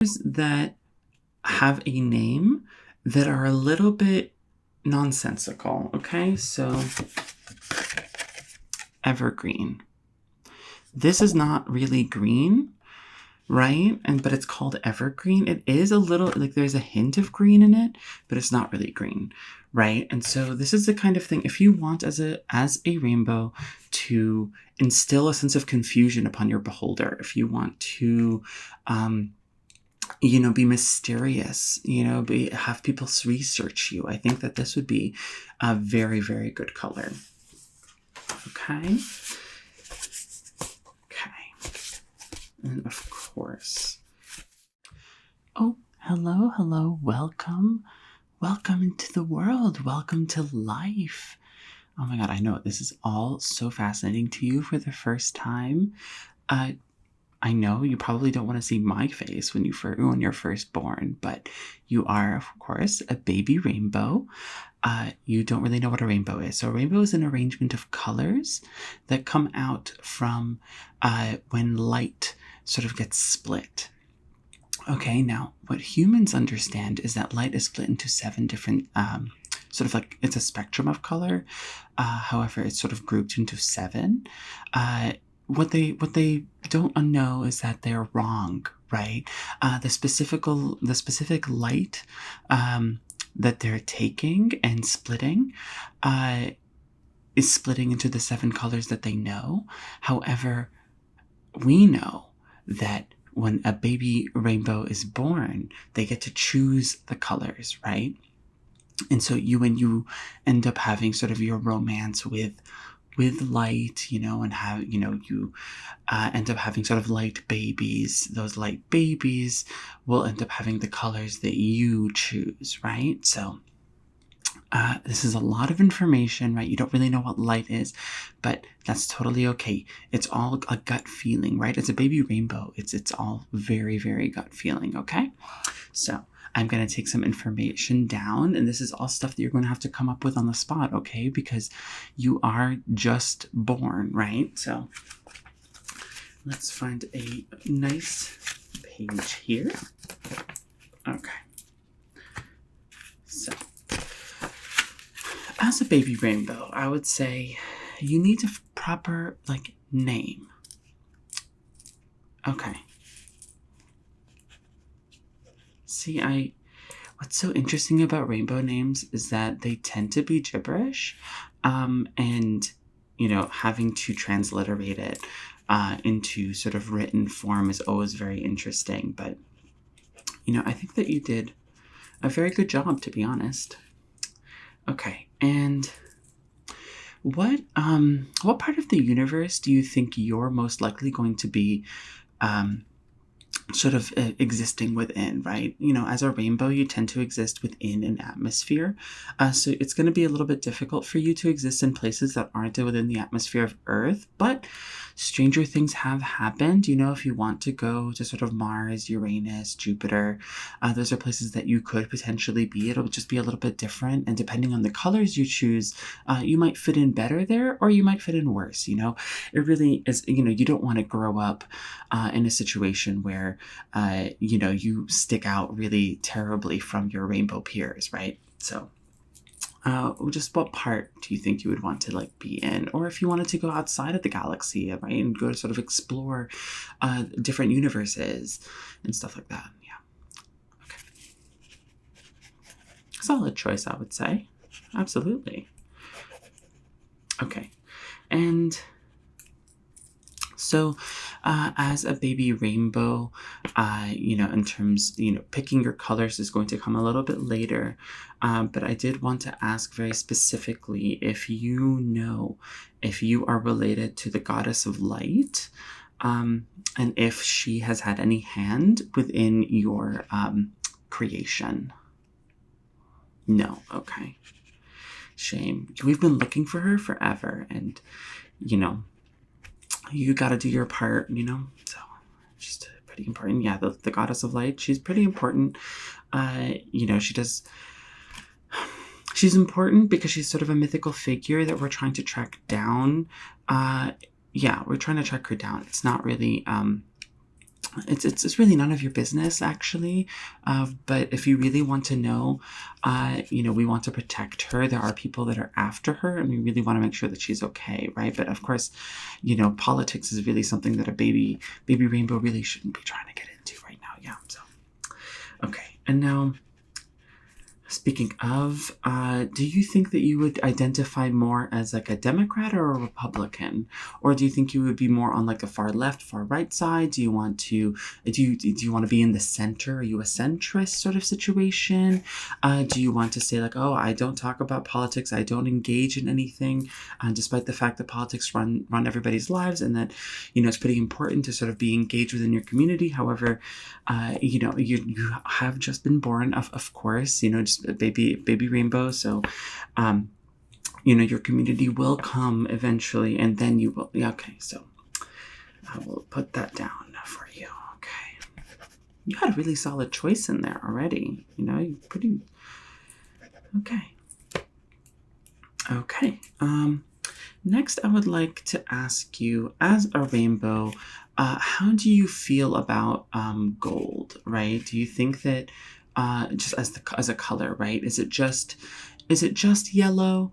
that have a name that are a little bit nonsensical. Okay, so evergreen. This is not really green, right? But it's called evergreen. It is a little like there's a hint of green in it, but it's not really green, right? And so this is the kind of thing, if you want as a rainbow to instill a sense of confusion upon your beholder, if you want to be mysterious, have people research you, I think that this would be a very, very good color. Okay. And of course, oh, hello, welcome into the world, welcome to life. Oh my god, I know this is all so fascinating to you for the first time. I know you probably don't want to see my face when you're first born, but you are, of course, a baby rainbow. You don't really know what a rainbow is. So a rainbow is an arrangement of colors that come out from when light sort of gets split. Okay, now what humans understand is that light is split into 7 different, sort of like it's a spectrum of color. However, it's sort of grouped into 7. What they don't know is that they're wrong, right? The specific light that they're taking and splitting is splitting into the 7 colors that they know. However, we know that when a baby rainbow is born, they get to choose the colors, right? And so when you end up having sort of your romance with light, and how, you end up having sort of light babies. Those light babies will end up having the colors that you choose, right? So this is a lot of information, right? You don't really know what light is, but that's totally okay. It's all a gut feeling, right? It's a baby rainbow. It's all very, very gut feeling, okay? So I'm going to take some information down, and this is all stuff that you're going to have to come up with on the spot, okay? Because you are just born, right? So let's find a nice page here. Okay. So as a baby rainbow, I would say you need a proper, name. Okay. See, what's so interesting about rainbow names is that they tend to be gibberish, and, having to transliterate it into sort of written form is always very interesting. But, I think that you did a very good job, to be honest. Okay, and what part of the universe do you think you're most likely going to be sort of existing within, right? As a rainbow, you tend to exist within an atmosphere. So it's going to be a little bit difficult for you to exist in places that aren't within the atmosphere of Earth, but stranger things have happened. If you want to go to sort of Mars, Uranus, Jupiter, those are places that you could potentially be. It'll just be a little bit different. And depending on the colors you choose, you might fit in better there, or you might fit in worse. It really is, you don't want to grow up in a situation where you stick out really terribly from your rainbow peers, right? So just what part do you think you would want to be in? Or if you wanted to go outside of the galaxy, right, and go to sort of explore different universes and stuff like that. Yeah. Okay. Solid choice, I would say. Absolutely. Okay. And so, as a baby rainbow, in terms, picking your colors is going to come a little bit later. But I did want to ask very specifically if you are related to the goddess of light, and if she has had any hand within your creation. No, okay. Shame. We've been looking for her forever, and, you got to do your part, so just pretty important. Yeah, the goddess of light, she's pretty important. She's important because she's sort of a mythical figure that we're trying to track down. We're trying to track her down. It's not really it's really none of your business, actually. But if you really want to know, we want to protect her. There are people that are after her, and we really want to make sure that she's okay, right? But of course, politics is really something that a baby rainbow really shouldn't be trying to get into right now. Yeah. So, okay. And now, speaking of, do you think that you would identify more as like a Democrat or a Republican, or do you think you would be more on like the far left, far right side? Do you want to be in the center? Are you a centrist sort of situation? Do you want to say like, oh, I don't talk about politics, I don't engage in anything, despite the fact that politics run everybody's lives, and that it's pretty important to sort of be engaged within your community. However, you have just been born, of course, just a baby rainbow. So, your community will come eventually, and then you will. Yeah, okay, so I will put that down for you. Okay, you had a really solid choice in there already. You pretty. Okay. Okay. Next, I would like to ask you, as a rainbow, how do you feel about gold? Right? Do you think that just as a color, right? Is it just yellow,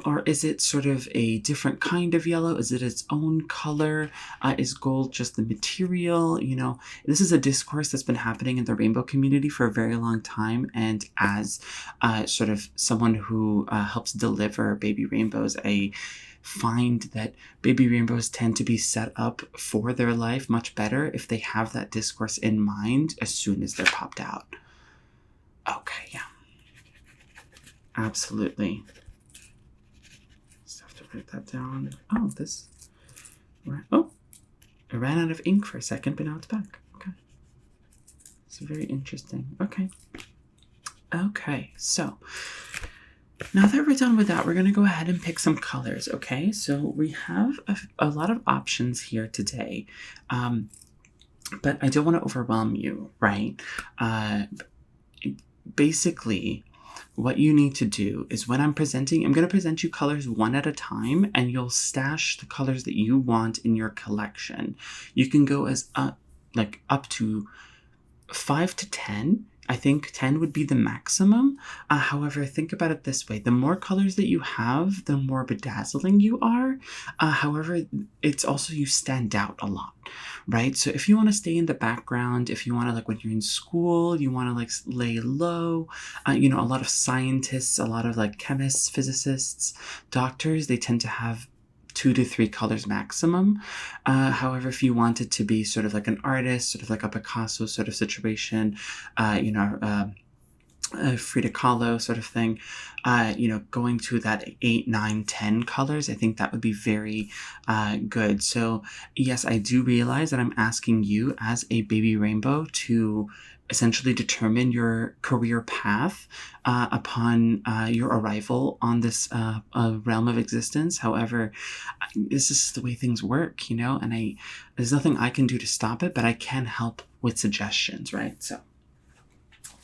or is it sort of a different kind of yellow? Is it its own color? Is gold just the material? This is a discourse that's been happening in the rainbow community for a very long time, and as sort of someone who helps deliver baby rainbows, I find that baby rainbows tend to be set up for their life much better if they have that discourse in mind as soon as they're popped out. Okay, yeah. Absolutely. Just have to write that down. Oh, I ran out of ink for a second, but now it's back. Okay. It's very interesting. Okay. Okay, so now that we're done with that, we're going to go ahead and pick some colors, okay? So we have a lot of options here today, but I don't want to overwhelm you, right? Basically, what you need to do is when I'm going to present you colors one at a time, and you'll stash the colors that you want in your collection. You can go as up to 5 to 10. I think 10 would be the maximum. However, think about it this way. The more colors that you have, the more bedazzling you are. However, it's also you stand out a lot, right? So if you want to stay in the background, if you want to, like when you're in school, you want to like lay low, a lot of scientists, a lot of like chemists, physicists, doctors, they tend to have 2 to 3 colors maximum. However, if you wanted to be sort of like an artist, sort of like a Picasso sort of situation, Frida Kahlo sort of thing, going to that 8, 9, 10 colors, I think that would be very good. So yes, I do realize that I'm asking you as a baby rainbow to essentially determine your career path upon your arrival on this realm of existence. However, this is the way things work, and there's nothing I can do to stop it, but I can help with suggestions, right? So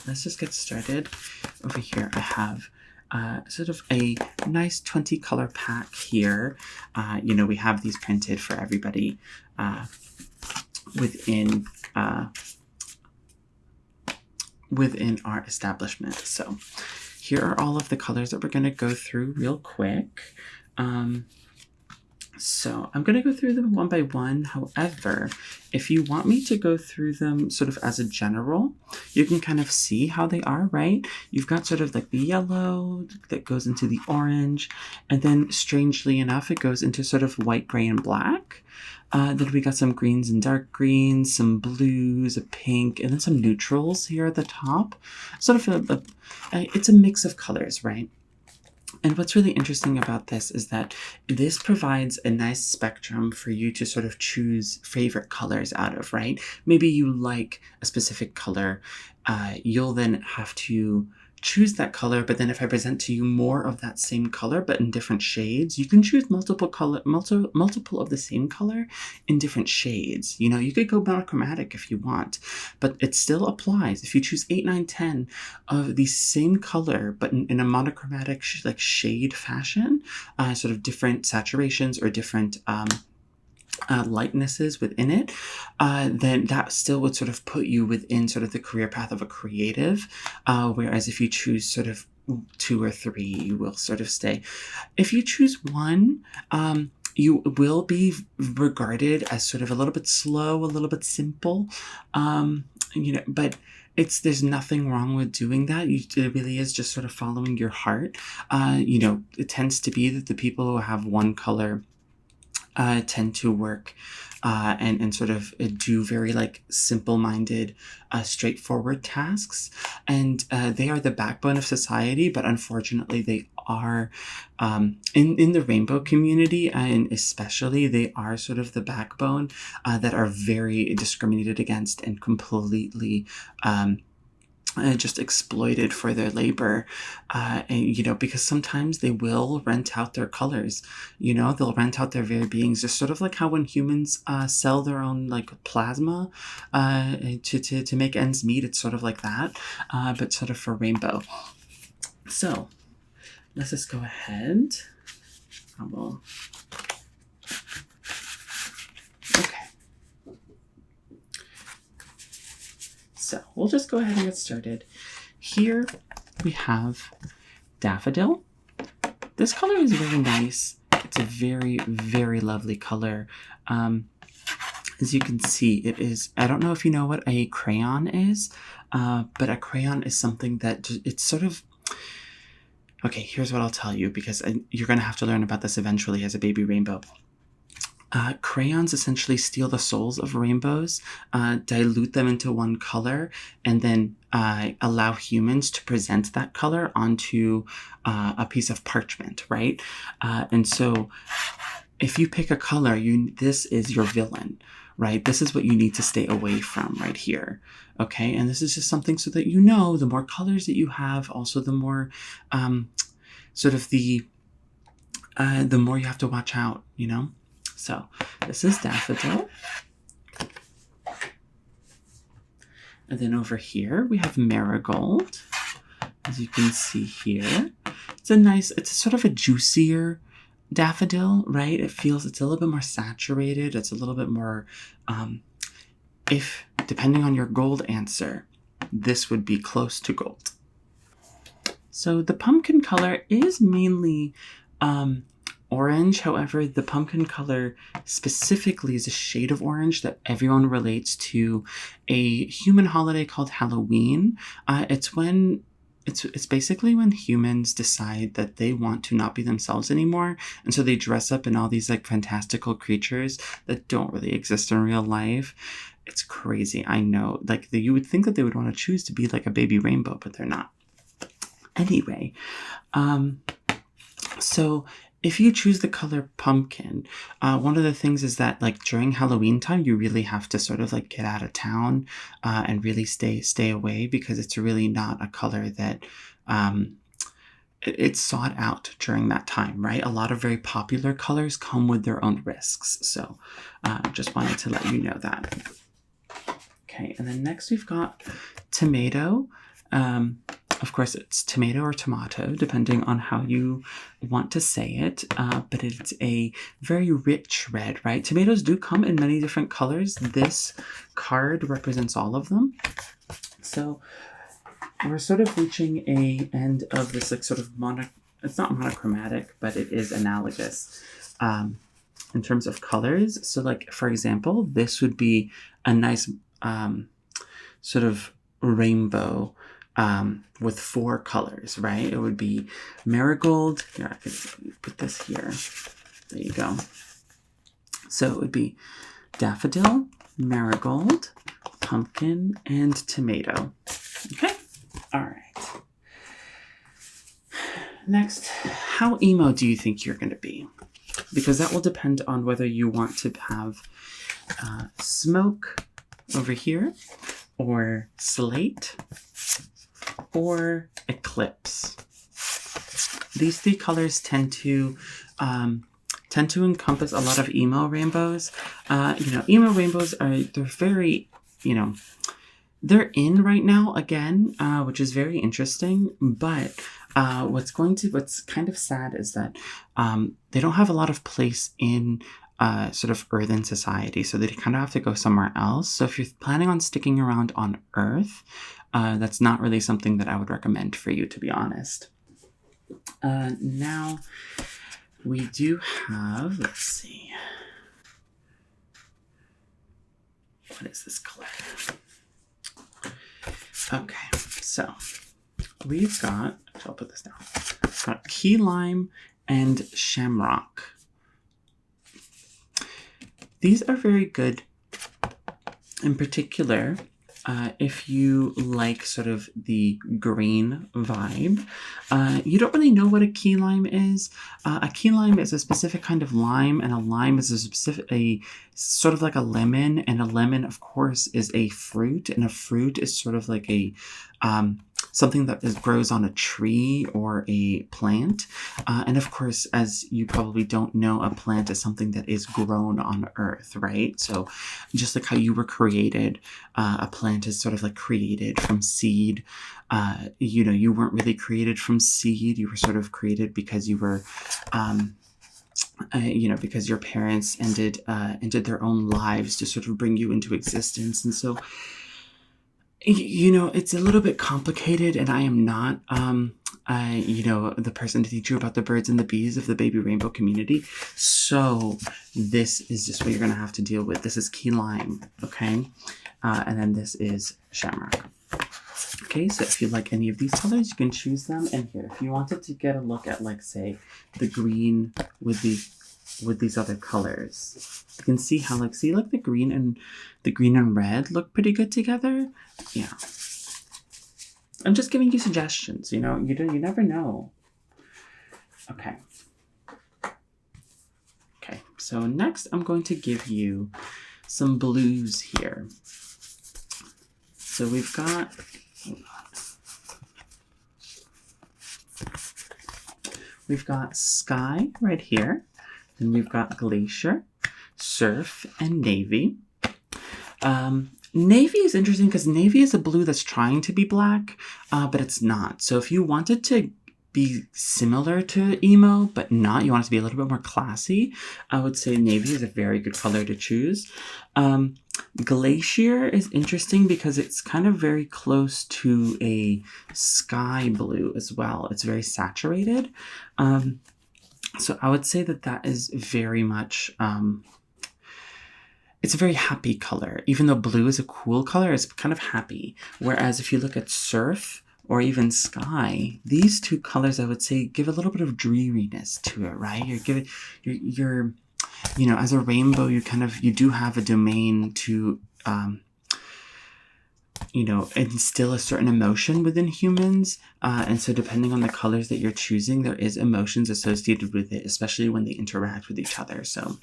let's just get started. Over here, I have sort of a nice 20 color pack here. We have these printed for everybody within our establishment. So here are all of the colors that we're going to go through real quick. So I'm going to go through them one by one. However, if you want me to go through them sort of as a general, you can kind of see how they are, right? You've got sort of like the yellow that goes into the orange, and then strangely enough, it goes into sort of white, gray, and black. Then we got some greens and dark greens, some blues, a pink, and then some neutrals here at the top. Sort of it's a mix of colors, right? And what's really interesting about this is that this provides a nice spectrum for you to sort of choose favorite colors out of, right? Maybe you like a specific color. You'll then have to choose that color, but then if I present to you more of that same color but in different shades, you can choose multiple of the same color in different shades. You could go monochromatic if you want, but it still applies. If you choose 8, 9, 10 of the same color but in a monochromatic shade fashion, sort of different saturations or different lightnesses within it, then that still would sort of put you within sort of the career path of a creative. Whereas if you choose sort of 2 or 3, you will sort of stay. If you choose 1, you will be regarded as sort of a little bit slow, a little bit simple, but there's nothing wrong with doing that. It really is just sort of following your heart. It tends to be that the people who have 1 color tend to work and sort of do very like simple-minded, straightforward tasks, and they are the backbone of society. But unfortunately, they are in the rainbow community, and especially they are sort of the backbone that are very discriminated against and completely just exploited for their labor, because sometimes they will rent out their colors. They'll rent out their very beings, just sort of like how when humans sell their own like plasma to make ends meet. It's sort of like that, but sort of for rainbow. So let's just go ahead. Okay. So we'll just go ahead and get started. Here we have Daffodil. This color is very nice. It's a very, very lovely color. As you can see, it is, I don't know if you know what a crayon is, but a crayon is something that it's sort of, okay, here's what I'll tell you, because you're going to have to learn about this eventually as a baby rainbow. Crayons essentially steal the souls of rainbows, dilute them into 1 color, and then allow humans to present that color onto a piece of parchment, right? And so if you pick a color, this is your villain, right? This is what you need to stay away from right here, okay? And this is just something so that the more colors that you have, also the more sort of the more you have to watch out, So this is Daffodil. And then over here we have Marigold. As you can see here, it's sort of a juicier daffodil, right? It's a little bit more saturated. It's a little bit more, depending on your gold answer, this would be close to gold. So the pumpkin color is mainly orange. However, the pumpkin color specifically is a shade of orange that everyone relates to a human holiday called Halloween. It's basically when humans decide that they want to not be themselves anymore, and so they dress up in all these like fantastical creatures that don't really exist in real life. It's crazy, I know. Like you would think that they would want to choose to be like a baby rainbow, but they're not. Anyway, so if you choose the color pumpkin, one of the things is that like during Halloween time, you really have to sort of like get out of town and really stay away, because it's really not a color that it's sought out during that time, right? A lot of very popular colors come with their own risks. So just wanted to let you know that. Okay, and then next we've got tomato. Of course, it's tomato or tomato, depending on how you want to say it, but it's a very rich red, right? Tomatoes do come in many different colors. This card represents all of them. So we're sort of reaching a end of this like sort of it's not monochromatic, but it is analogous in terms of colors. So like, for example, this would be a nice sort of rainbow with 4 colors, right? It would be marigold. Here, I could put this here. There you go. So it would be daffodil, marigold, pumpkin, and tomato. Okay? All right. Next, how emo do you think you're going to be? Because that will depend on whether you want to have smoke over here, or slate, or eclipse. These 3 colors tend to encompass a lot of emo rainbows. Emo rainbows they're very, they're in right now again, which is very interesting. But what's kind of sad is that they don't have a lot of place in sort of earthen society, so they kind of have to go somewhere else. So if you're planning on sticking around on Earth, that's not really something that I would recommend for you, to be honest. Now, we do have, let's see, what is this color? Okay, so we've got, I'll put this down, we've got key lime and shamrock. These are very good, in particular, if you like sort of the green vibe. You don't really know what a key lime is. A key lime is a specific kind of lime, and a lime is a sort of like a lemon, and a lemon, of course, is a fruit, and a fruit is sort of like a something that grows on a tree or a plant. And of course, as you probably don't know, a plant is something that is grown on Earth, right? So just like how you were created, a plant is sort of like created from seed. You weren't really created from seed. You were sort of created because you were, because your parents ended their own lives to sort of bring you into existence. And so, it's a little bit complicated, and I am not, the person to teach you about the birds and the bees of the baby rainbow community. So this is just what you're going to have to deal with. This is key lime, okay? And then this is shamrock. Okay, so if you like any of these colors, you can choose them. And here, if you wanted to get a look at, like, say, the green with these other colors, you can see how, like the green and red look pretty good together. Yeah, I'm just giving you suggestions. You never know. Okay, so next I'm going to give you some blues here. So we've got, sky right here. Then we've got glacier, surf, and navy. Navy is interesting because navy is a blue that's trying to be black, but it's not. So if you wanted to be similar to emo, but not, you want it to be a little bit more classy, I would say navy is a very good color to choose. Glacier is interesting because it's kind of very close to a sky blue as well. It's very saturated. So I would say that is very much, it's a very happy color. Even though blue is a cool color, it's kind of happy. Whereas if you look at surf or even sky, these two colors, I would say, give a little bit of dreariness to it, right? You're as a rainbow, you do have a domain to, instill a certain emotion within humans. And so depending on the colors that you're choosing, there is emotions associated with it, especially when they interact with each other. So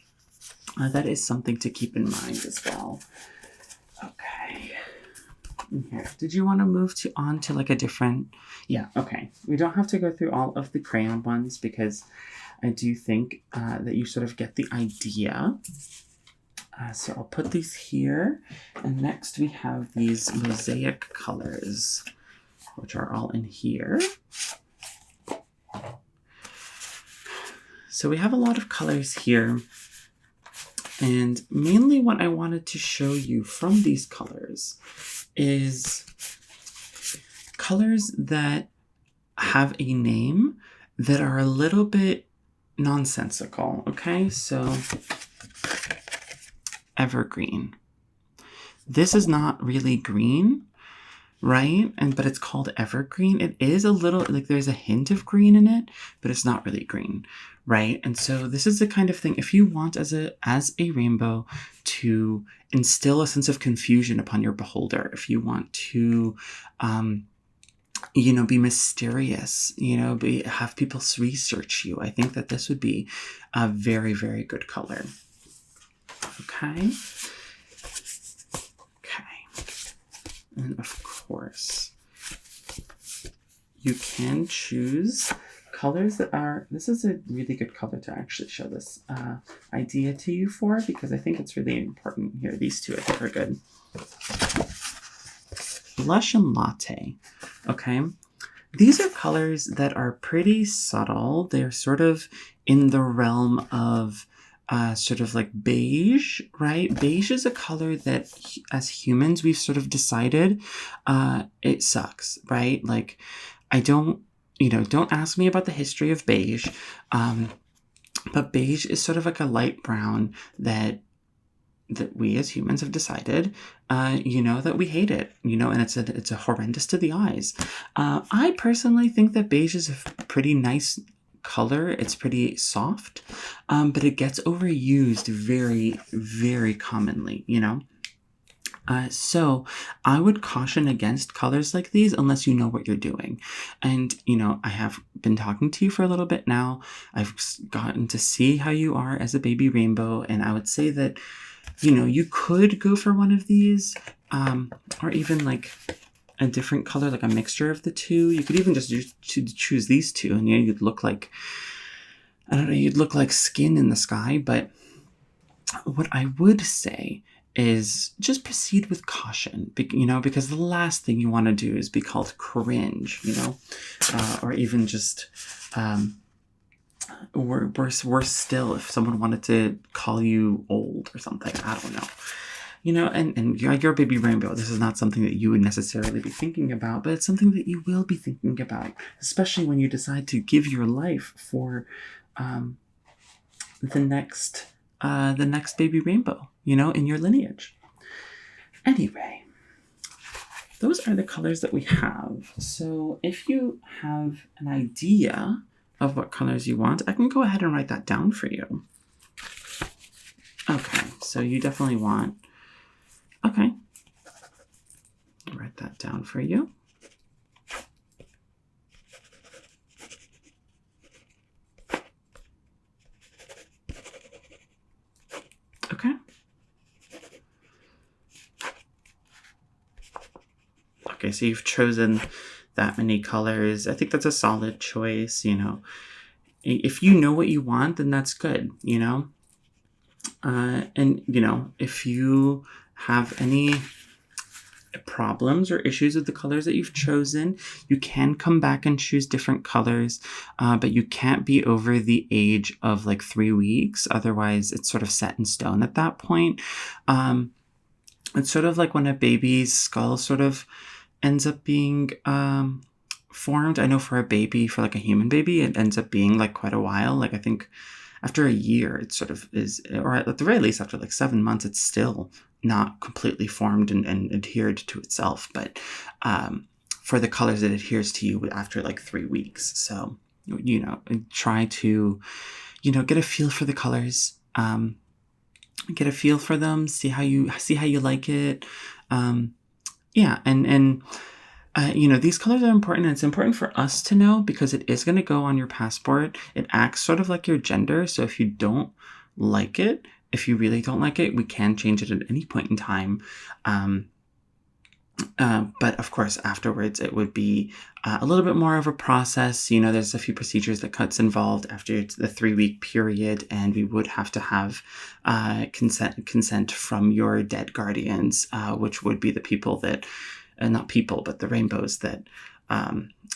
that is something to keep in mind as well. Okay. Here. Did you want to move on to like a different... Yeah, okay. We don't have to go through all of the crayon ones because I do think that you sort of get the idea. So I'll put these here. And next we have these mosaic colors, which are all in here. So we have a lot of colors here. And mainly what I wanted to show you from these colors is colors that have a name that are a little bit nonsensical, okay? So, evergreen. This is not really green, right? But it's called evergreen. It is a little, like there's a hint of green in it, but it's not really green, right? And so this is the kind of thing, if you want as a rainbow to instill a sense of confusion upon your beholder, if you want to, be mysterious, have people research you, I think that this would be a very, very good color. Okay. And of course, you can choose colors that are... This is a really good color to actually show this idea to you for, because I think it's really important here. These two I think are good. Blush and latte. Okay. These are colors that are pretty subtle. They're sort of in the realm of sort of like beige, right? Beige is a color that as humans, we've sort of decided it sucks, right? Like, I don't, don't ask me about the history of beige, but beige is sort of like a light brown that we as humans have decided, that we hate it, and it's a horrendous to the eyes. I personally think that beige is a pretty nice color. It's pretty soft, but it gets overused very, very commonly, So I would caution against colors like these unless you know what you're doing. And, I have been talking to you for a little bit now. I've gotten to see how you are as a baby rainbow. And I would say that, you could go for one of these, or even like a different color, like a mixture of the two. You could even just choose these two, and you'd look like, I don't know, you'd look like skin in the sky. But what I would say is just proceed with caution, because the last thing you want to do is be called cringe, or even just, or worse still, if someone wanted to call you old or something. I don't know. And you're a baby rainbow. This is not something that you would necessarily be thinking about, but it's something that you will be thinking about, especially when you decide to give your life for the next baby rainbow, in your lineage. Anyway, those are the colors that we have. So if you have an idea of what colors you want, I can go ahead and write that down for you. Okay, so you definitely want, okay, I'll write that down for you. Okay. Okay, so you've chosen that many colors. I think that's a solid choice, If you know what you want, then that's good, And, if you have any problems or issues with the colors that you've chosen, you can come back and choose different colors, but you can't be over the age of like 3 weeks. Otherwise, it's sort of set in stone at that point. It's sort of like when a baby's skull sort of ends up being formed. I know for a baby, for like a human baby, it ends up being like quite a while. Like I think after a year, it sort of is, or at the very least after like 7 months, it's still not completely formed and adhered to itself. But for the colors, it adheres to you after like 3 weeks. So, try to, get a feel for the colors, get a feel for them, see how you like it. Yeah. And these colors are important, and it's important for us to know because it is going to go on your passport. It acts sort of like your gender. So if you don't like it, if you really don't like it, we can change it at any point in time. But of course, afterwards, it would be a little bit more of a process. There's a few procedures that cuts involved after the 3-week period, and we would have to have consent from your dead guardians, which would be the people that, not people, but the rainbows that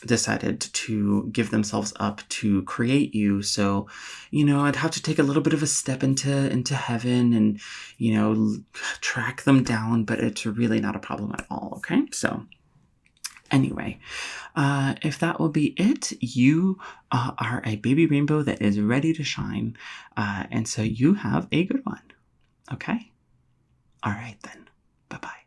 decided to give themselves up to create you. So, I'd have to take a little bit of a step into heaven and, track them down, but it's really not a problem at all. Okay. So anyway, if that will be it, you are a baby rainbow that is ready to shine. And so you have a good one. Okay. All right then. Bye-bye.